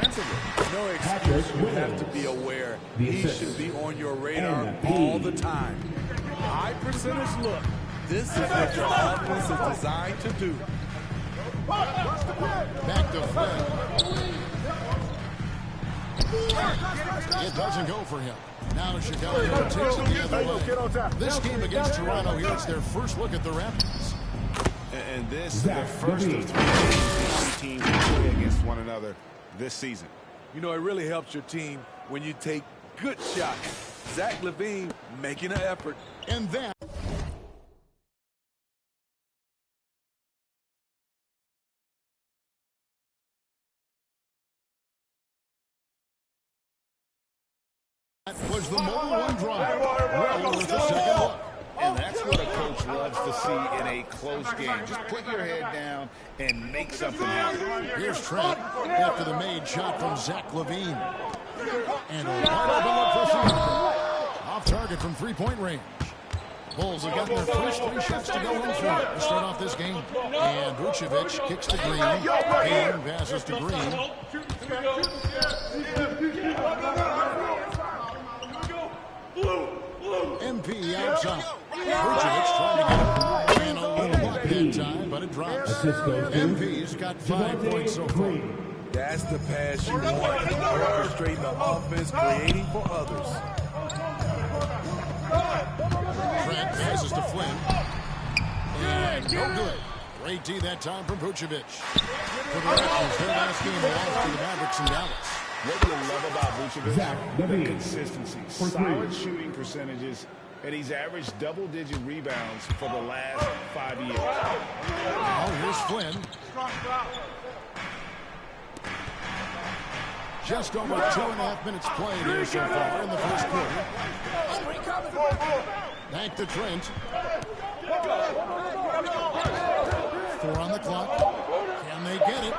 defensively. No excuse. You have to be aware. He should be on your radar all the time. High percentage look. This is what your offense is designed to do. Back to Flynn. It doesn't go for him. Now Chicago takes it the other way. This game against Toronto here, it's their first look at the Raptors. And this is the first of 3 games teams play against one another this season. You know, it really helps your team when you take good shots. Zach LaVine making an effort. And that was the mobile one drive. Well worth a second look. And that's what a coach loves to see in a close game. Just put your head down and make something happen. Here's Trent after the made shot from Zach LaVine. And a wide open look for Siakam. Off target from three-point range. Bulls have gotten their first 3 shots to go in for to start off this game. And Vucevic kicks to Green. Green passes to Green. MP outside. Vucevic trying to get it. And a little block that time, but it drops. MP's got 5 points so far. That's the pass you want. Orchestrating the offense, creating for others. Trent passes to Flynn. And no good. Great D that time from Vucevic. For the Raptors, their last game lost to the Mavericks in Dallas. What you love about Vucevic, the consistency, solid shooting percentages, and he's averaged double-digit rebounds for the last 5 years. Now here's Flynn. Just over 2.5 minutes played here so far in the first quarter. Back to Trent. 4 on the clock. Can they get it?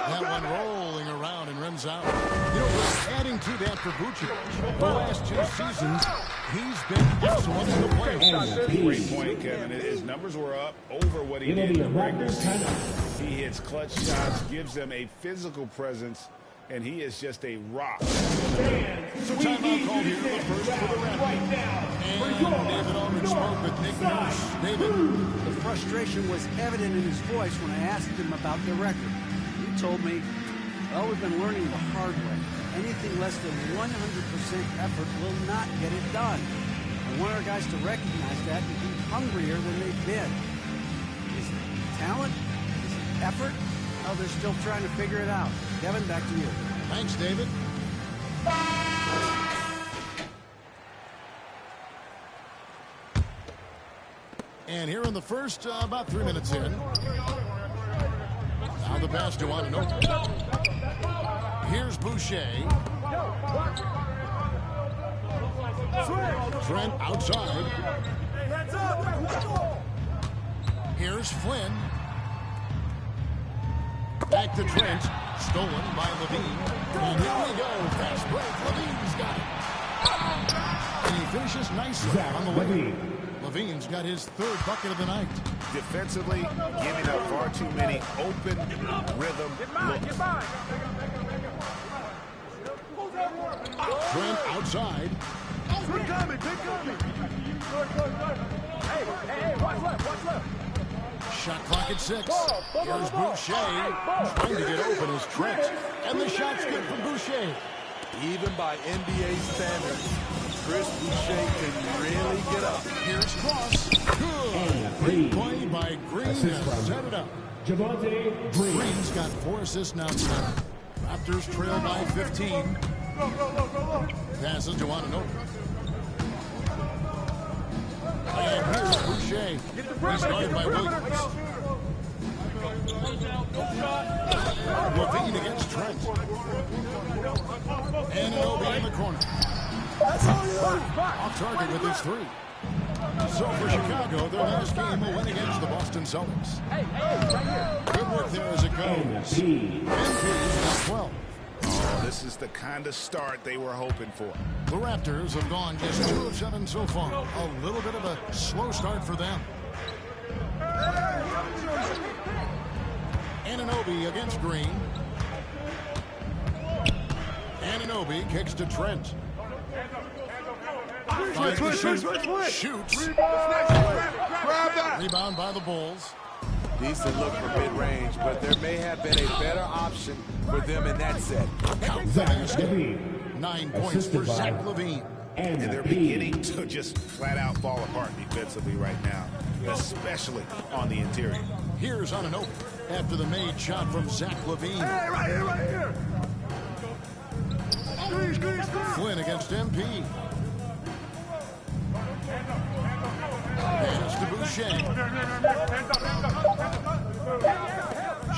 That one rolling around and runs out. You know, we're adding to that for Vucevic. The last 2 seasons, he's been excellent in the playoffs. Great point, Kevin. His numbers were up over what he did in the regular season. He hits clutch shots, gives them a physical presence, and he is just a rock. So timeout called here, the first for the Raptors. And David Aldridge spoke with Nick Nurse. David. The frustration was evident in his voice when I asked him about the record. He told me, well, we've been learning the hard way. Anything less than 100% effort will not get it done. I want our guys to recognize that and be hungrier than they've been. Is it talent? Is it effort? Oh, they're still trying to figure it out. Kevin, back to you. Thanks, David. And here in the first, about 3 minutes in. Now the pass to Anunoby. Here's Boucher. Trent outside. Here's Flynn. Back to Trent. Stolen by LaVine. And here we go. Fast break. LaVine's got it. And he finishes nicely on the way. LaVine's got his 3rd bucket of the night. Defensively, giving up far too many open rhythm looks. Trent outside. Shot clock at 6. Here's Boucher. Trying to get open is Trent. And the shot's good from Boucher. Even by NBA standards, Chris Boucher can really get up. Here's Cross. Good. Great play by Green to set it up. Green's got 4 assists now tonight. Raptors trail by 15. Passes to Anunoby. And here's Boucher. He's guarded by Williams. LaVine against Trent. And Anunoby in the corner. Off target with his 3. So for Chicago, their last game will win against the Boston Celtics. Good work there as it goes. MP 12. Oh, this is the kind of start they were hoping for. The Raptors have gone just 2 of 7 so far. A little bit of a slow start for them. Anunoby against Green. Anunoby kicks to Trent. Shoots. Rebound by the Bulls. Decent look for mid-range, but there may have been a better option for them in that set. Zach Levine. 9 points for Zach Levine. And they're beginning to just flat out fall apart defensively right now, especially on the interior. Here's Anunoby after the made shot from Zach Levine. Hey, right here. Flynn against MP. Pass to Boucher.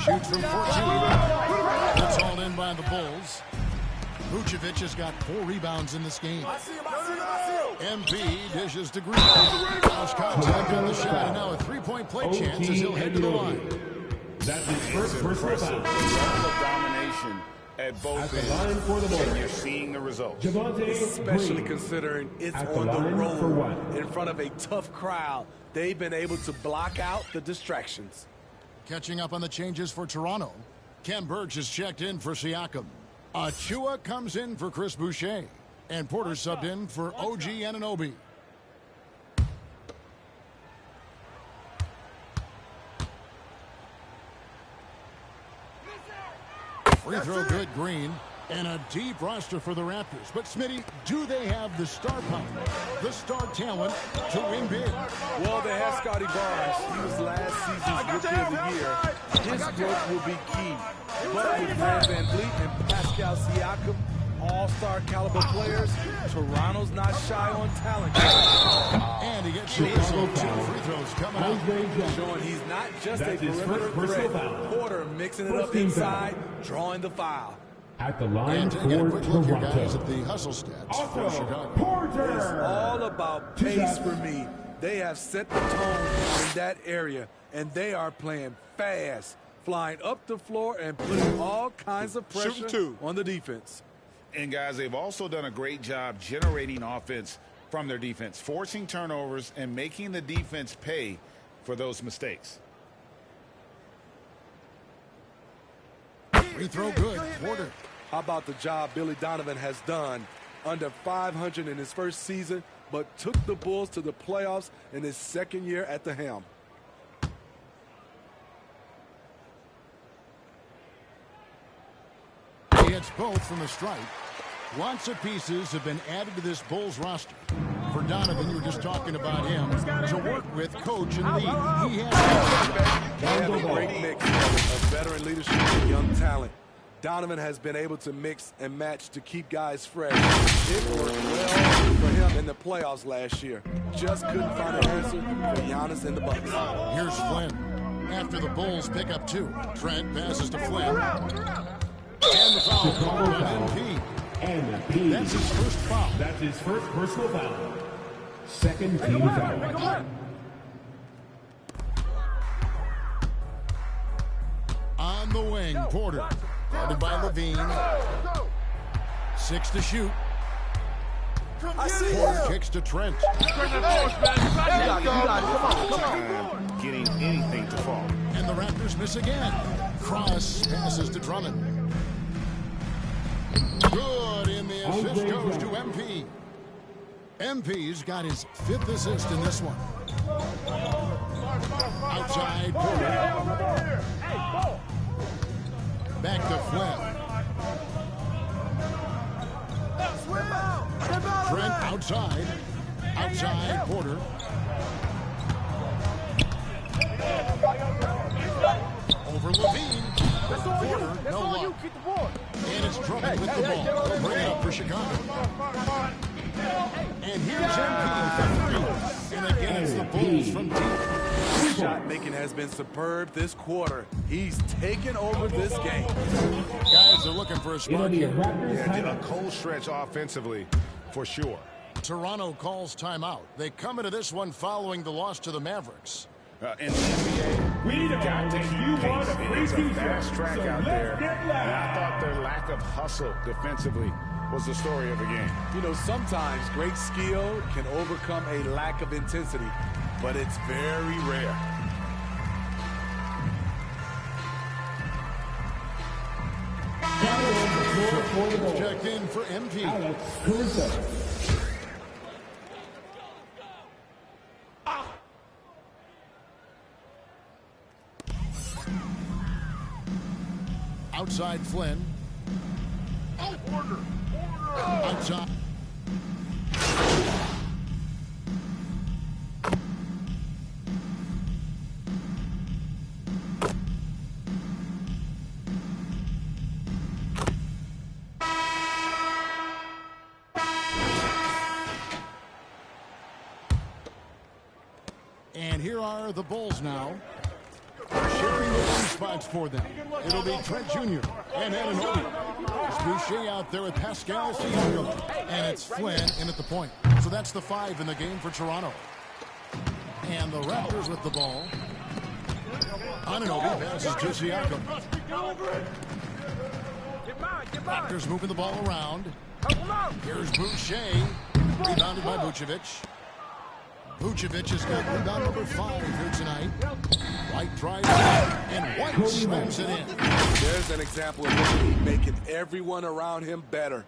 Shoots from 14. That's all in by the Bulls. Vucevic has got 4 rebounds in this game. MP dishes to Green. Cross contact on the shot, and now a 3-point play chance as he'll head to the line. That's his first personal foul. Level of domination at both ends, and you're seeing the results. Especially considering it's on the road in front of a tough crowd. They've been able to block out the distractions. Catching up on the changes for Toronto. Ken Burge is checked in for Siakam. Achua comes in for Chris Boucher. And Porter subbed in for OG Anunoby. Free throw good, Green. And a deep roster for the Raptors. But, Smitty, do they have the star power, the star talent to win big? Well, they have Scotty Barnes. He was last season's Rookie of the Year. His growth will be key. But with Fred VanVleet and Pascal Siakam, all-star caliber players, Toronto's not shy on talent. And he gets the whistle. 2 free throws coming up. Showing he's not just a perimeter threat. Porter mixing it up inside, drawing the foul. At the line and for taking a quick look here, guys, Toronto. at the hustle stats for Chicago. Porter. It's all about pace for me. They have set the tone in that area, and they are playing fast, flying up the floor and putting all kinds of pressure on the defense. And, guys, they've also done a great job generating offense from their defense, forcing turnovers and making the defense pay for those mistakes. Free throw good. Porter. How about the job Billy Donovan has done? Under 500 in his first season, but took the Bulls to the playoffs in his second year at the helm. He hits both from the stripe. Lots of pieces have been added to this Bulls roster. For Donovan, you were just talking about him, to work with, coach, and lead. He has They have a great mix of veteran leadership and young talent. Donovan has been able to mix and match to keep guys fresh. It worked well for him in the playoffs last year. Just couldn't find an answer for Giannis and the Bucks. Here's Flynn. After the Bulls pick up 2. Trent passes to Flynn. And the foul called on MP. And That's his first foul. That's his first personal foul. Second team foul. On the wing, Porter. Guarded by Levine. 6 to shoot. Porter kicks to Trent. Getting anything to fall. And the Raptors miss again. Cross passes to Drummond. Good, and the assist goes to MP. MP's got his 5th assist in this one. Outside, Porter. Back to Flynn. Trent outside. Outside, Porter. Over Levine. Porter, no luck. And it's Drummond with the ball. They'll bring it up for Chicago. And here's MP for 3. And again, it's the Bulls from deep. Shot making has been superb this quarter. He's taken over this game. Guys are looking for a spark here. Yeah, a cold stretch offensively for sure. Toronto calls timeout. They come into this one following the loss to the Mavericks. In the NBA, We need a got to you keep want pace. a It free is a t-shirt. fast track So out let's there. get And loud. I thought their lack of hustle defensively was the story of the game. You know, sometimes great skill can overcome a lack of intensity, but it's very rare. Donovan Caruso. Checked in for MP. Alex Caruso. Outside Flynn. Outside. And here are the Bulls now. Sharing the wing spots for them. It'll be Trent Jr. and Anunoby. It's Boucher out there with Pascal Siakam. And it's Flynn in at the point. So that's the 5 in the game for Toronto. And the Raptors with the ball. Anunoby passes to Siakam. Raptors moving the ball around. Here's Boucher. Rebounded by Vucevic. Vucevic has got rebound number 5 here tonight. White drives and White slams it in. There's an example of him making everyone around him better.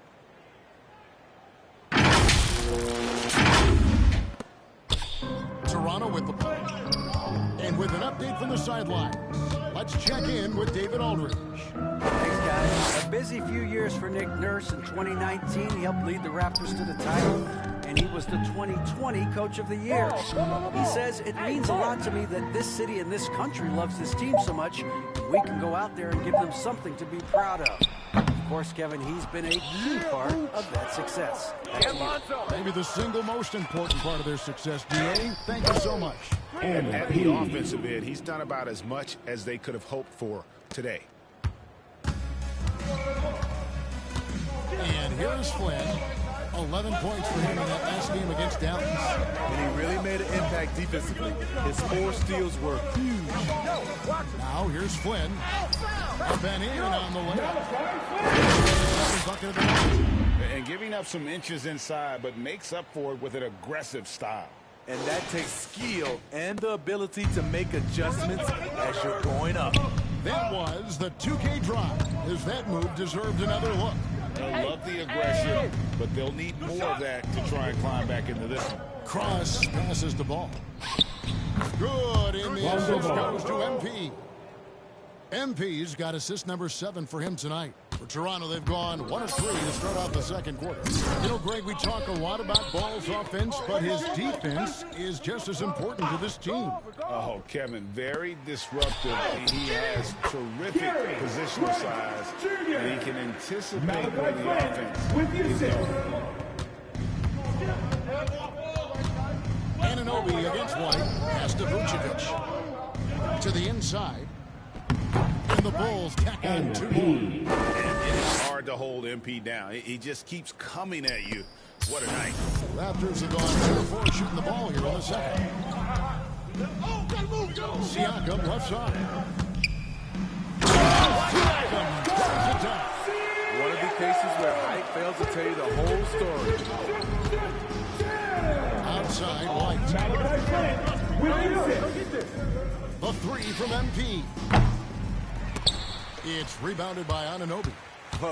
Toronto with the ball. And with an update from the sidelines, let's check in with David Aldridge. Thanks, guys. A busy few years for Nick Nurse. In 2019, he helped lead the Raptors to the title, and he was the 2020 Coach of the Year. He says, it means a lot to me that this city and this country loves this team so much, we can go out there and give them something to be proud of. Of course, Kevin, he's been a key part of that success. Maybe the single most important part of their success, D.A. Thank you so much. And at the offensive end, he's done about as much as they could have hoped for today. And here's Flynn. 11 points for him in that last game against Dallas. And he really made an impact defensively. His 4 steals were huge. Now here's Flynn. Up and in on the layup. Bucket of the night. And giving up some inches inside, but makes up for it with an aggressive style. And that takes skill and the ability to make adjustments as you're going up. That was the 2K drive, as that move deserved another look. They'll love the aggression, but they'll need more of that to try and climb back into this one. Cross passes the ball. Good, and the assist goes to MP. MP's got assist number 7 for him tonight. For Toronto, they've gone 1 of 3 to start out the second quarter. You know, Greg, we talk a lot about Ball's offense, but his defense is just as important to this team. Oh, Kevin, very disruptive. He has terrific positional size, and he can anticipate where the offense is going. Anunoby against White. Pass to Vucevic. To the inside. And the Bulls tack on 2 more. And it's hard to hold MP down. He just keeps coming at you. What a night. Raptors have gone 2 of 4 shooting the ball here in the second. Siakam left side. Siakam drives it down. One of the cases where height fails to tell you the whole story. Outside White. The 3 from MP. It's rebounded by Anunoby.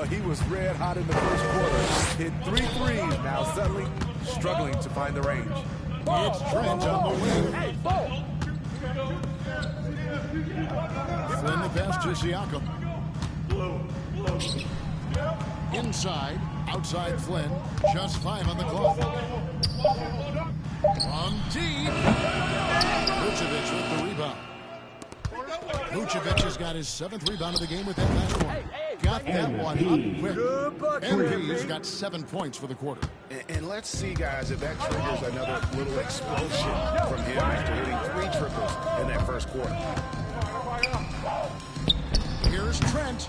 He was red hot in the first quarter. Hit 3 threes. Now suddenly struggling to find the range. It's Trent on the wing. Flynn the pass to Siakam. Inside. Outside Flynn. Just 5 on the clock. From deep. Vucevic with the rebound. Vucevic has got his 7th rebound of the game with that last one. Got that one up quick. MP's got 7 points for the quarter. And let's see, guys, if that triggers another little explosion from him after hitting 3 triples in that first quarter. Here's Trent.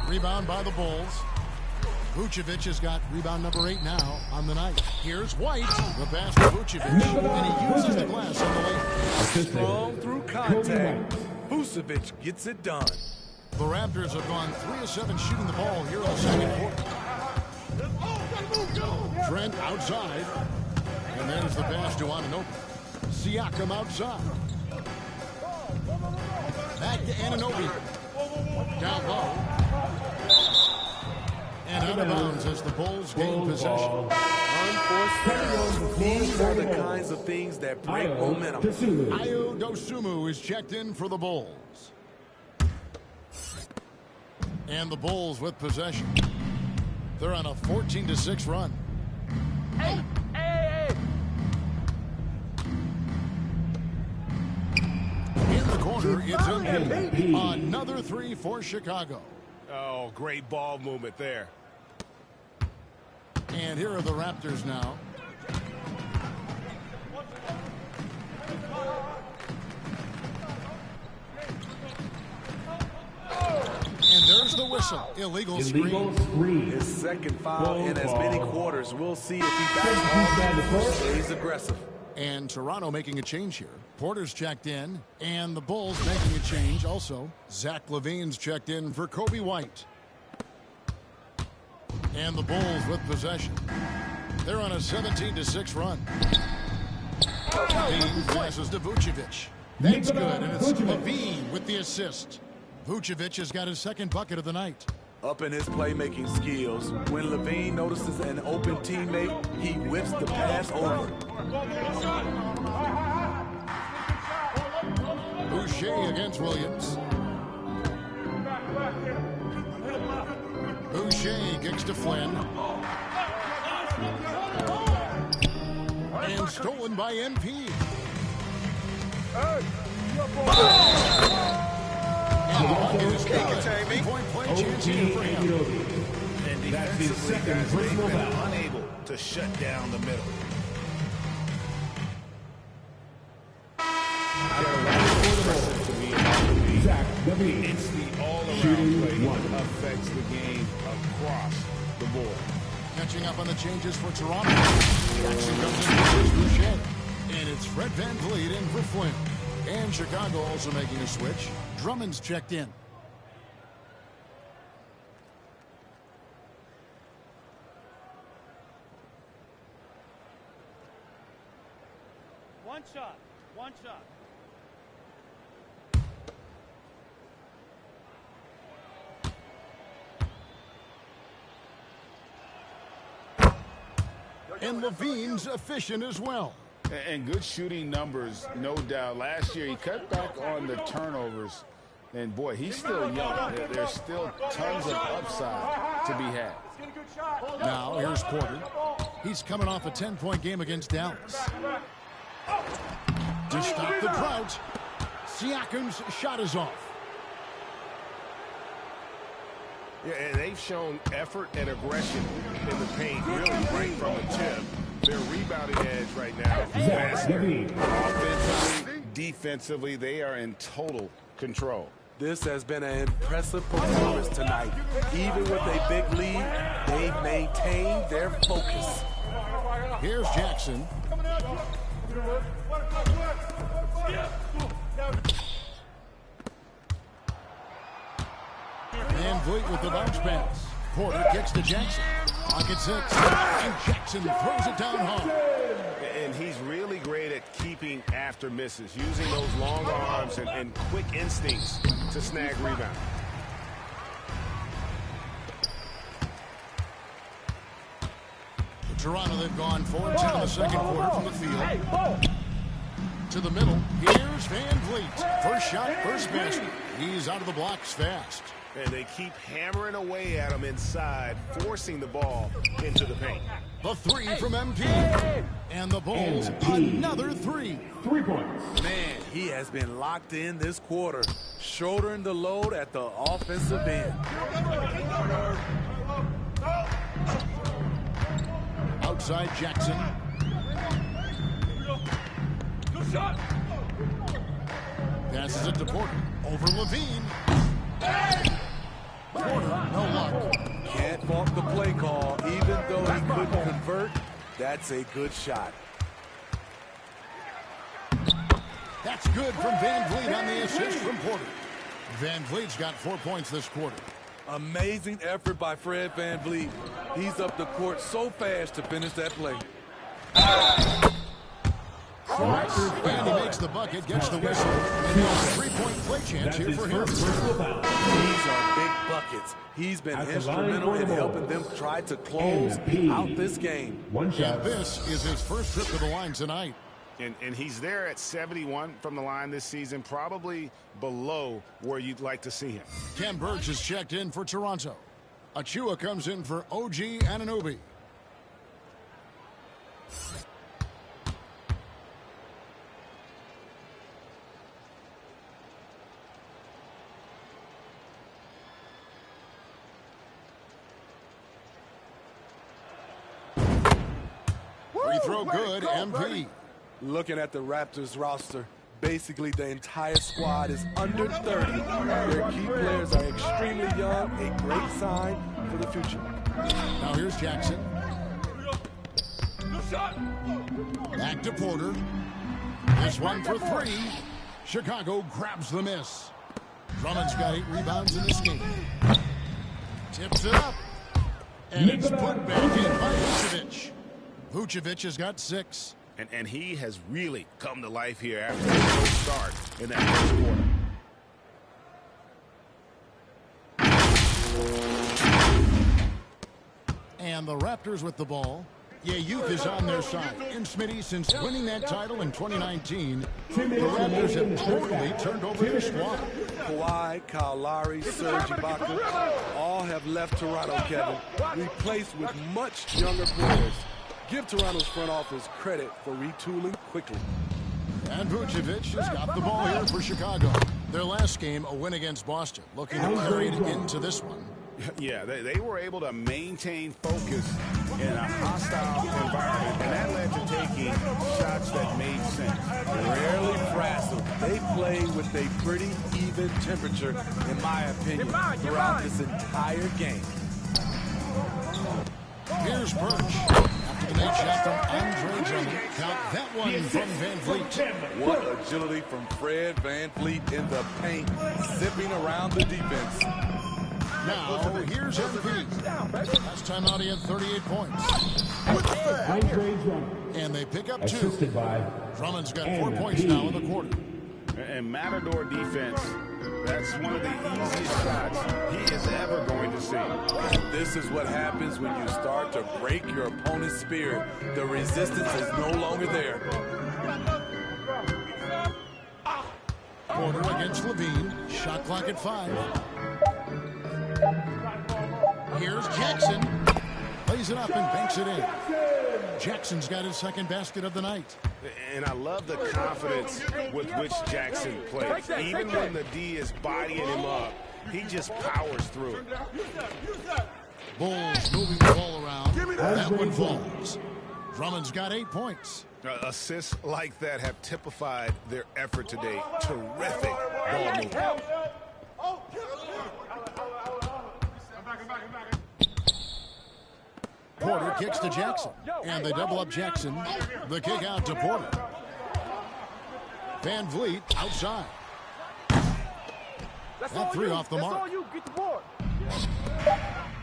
Rebound by the Bulls. Vucevic has got rebound number 8 now on the night. Here's White. The pass to Vucevic. And he uses the glass on the way. Strong through contact. Vucevic gets it done. The Raptors have gone 3 of 7 shooting the ball here in the second quarter. Trent outside. And there's the pass to Anunoby. Siakam outside. Back to Anunoby. Down low. And out of bounds as the Bulls gain possession. Unforced errors. These are the kinds of things that break momentum. Ayo Dosunmu is checked in for the Bulls. And the Bulls with possession. They're on a 14-6 run. In the corner, it's MP. Another three for Chicago. Oh, great ball movement there. And here are the Raptors now. And there's the whistle. Illegal screen. His second foul in as many quarters. We'll see if he backs off or stays aggressive. And Toronto making a change here. Porter's checked in, and the Bulls making a change also. Zach LaVine's checked in for Kobe White. And the Bulls with possession. They're on a 17-6 run. LaVine passes to Vucevic. That's good, and it's LaVine with the assist. Vucevic has got his second bucket of the night. Up in his playmaking skills, when LaVine notices an open teammate, he whips the pass over. Boucher against Williams. Boucher kicks to Flynn. And stolen by MP. And the bucket is taken. 3-point play chance here for him. And defensively, guys, they've been unable to shut down the middle. It's the all-around play that affects the game across the board. Catching up on the changes for Toronto. Jackson comes in for Boucher. And it's Fred VanVleet in for Flynn. And Chicago also making a switch. Drummond's checked in. One shot. And LaVine's efficient as well. And good shooting numbers, no doubt. Last year, he cut back on the turnovers. And, boy, he's still young. There's still tons of upside to be had. Now, here's Porter. He's coming off a 10-point game against Dallas. To stop the drought, Siakam's shot is off. Yeah, and they've shown effort and aggression in the paint, really right from the tip. Their rebounding edge right now. Offensively, defensively, they are in total control. This has been an impressive performance tonight. Even with a big lead, they've maintained their focus. Here's Jackson. VanVleet with the bounce pass. Porter kicks to Jackson. Pocket 6. And Jackson throws it down hard. And he's really great at keeping after misses, using those long arms and quick instincts to snag rebound. Toronto, they've gone 4-10 in the second quarter from the field. To the middle. Here's VanVleet. First shot, first basket. He's out of the blocks fast. And they keep hammering away at him inside, forcing the ball into the paint. The three from MP. And the Bulls, another three. 3 points. Man, he has been locked in this quarter, shouldering the load at the offensive end. Outside Jackson. Passes it to Porter. Over LaVine. Porter, no luck. Can't fault the play call. Even though he couldn't convert, that's a good shot. That's good from VanVleet on the assist from Porter. VanVleet's got 4 points this quarter. Amazing effort by Fred VanVleet. He's up the court so fast to finish that play. And he makes the bucket, gets the whistle, and he has a 3-point play chance points here for him. Personal foul. These are big buckets. He's been At the instrumental line for in the helping Bulls. them try to close And out this game. One shot. And this is his first trip to the line tonight. And he's there at 71 from the line this season, probably below where you'd like to see him. Ken Burge is checked in for Toronto. Achua comes in for OG Anunoby. Free throw good, MP. Looking at the Raptors roster, basically the entire squad is under 30. Their key players are extremely young, a great sign for the future. Now here's Jackson. Back to Porter. This one for three. Chicago grabs the miss. Drummond's got 8 rebounds in this game. Tips it up. And it's put back in by Vucevic. Vucevic has got 6. And he has really come to life here after a slow start in that first quarter. And the Raptors with the ball. Yeah, youth is on their side. And Smitty, since winning that title in 2019, the Raptors have totally turned over their squad. Kawhi, Kyle Lowry, Serge Ibaka, all have left Toronto, Kevin, replaced with much younger players. Give Toronto's front office credit for retooling quickly. And Vucevic has got the ball here for Chicago. Their last game, a win against Boston, looking to carry it into this one. Yeah, they were able to maintain focus in a hostile environment, and that led to taking shots that made sense. Rarely frazzled. They play with a pretty even temperature, in my opinion, throughout this entire game. Here's Birch. After the made shot from Andre Drummond. Count that one from Van Vliet. What agility from Fred Van Vliet in the paint, zipping around the defense. Now, here's MP. Last time out, he had 38 points. Andre Drummond. And they pick up 2. Assisted by Drummond's got 4 points now in the quarter. And Matador defense, that's one of the easiest shots he is ever going to see. And this is what happens when you start to break your opponent's spirit. The resistance is no longer there. Porter against Levine. Shot clock at 5. Here's Jackson. Plays it up and banks it in. Jackson's got his second basket of the night. And I love the confidence with which Jackson plays. Even when the D is bodying him up, he just powers through it. Bulls moving the ball around. That one falls. Drummond's got 8 points. Assists like that have typified their effort today. Terrific ball movement. Porter kicks to Jackson. And they double up Jackson. The kick out to Porter. Van Vliet outside. That 3 off the mark.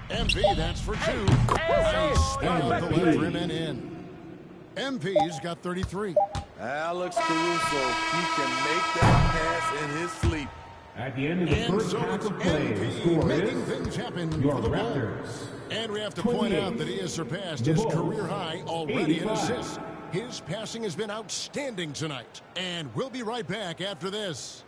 MP, that's for 2. Nice spin with the left rim and in. MP's got 33. Alex Caruso, he can make that pass in his sleep. At the end of the And first so half it's of play, the MP score making is things happen your for the Raptors. Bulls. And we have to point out that he has surpassed his career high already in assists. His passing has been outstanding tonight. And we'll be right back after this.